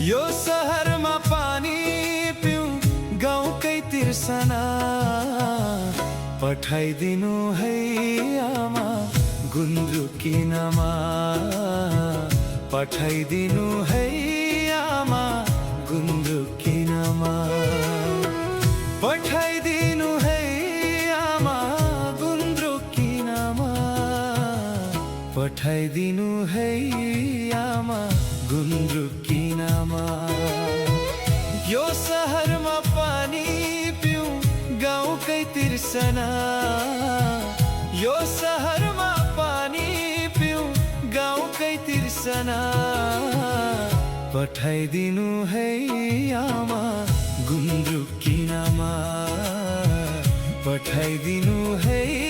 यो सहरमा पानी पिउँ गाउँकै तिर्सना पठाइदिनु है आमा गुन्द्रुकिनमा पठाइदिनु है आमा गुन्द्रुकिनमा पठाइदिनु है आमा गुन्द्रुकिनमा पठाइदिनु है आमा गुन्द्रुकिनमा यो सहरमा पानी पिउँ गाउँकै तिर्सना यो सहरमा पानी पिउँ गाउँकै तिर्सना पठाइदिनु है आमा गुन्द्रुकिनमा पठाइदिनु है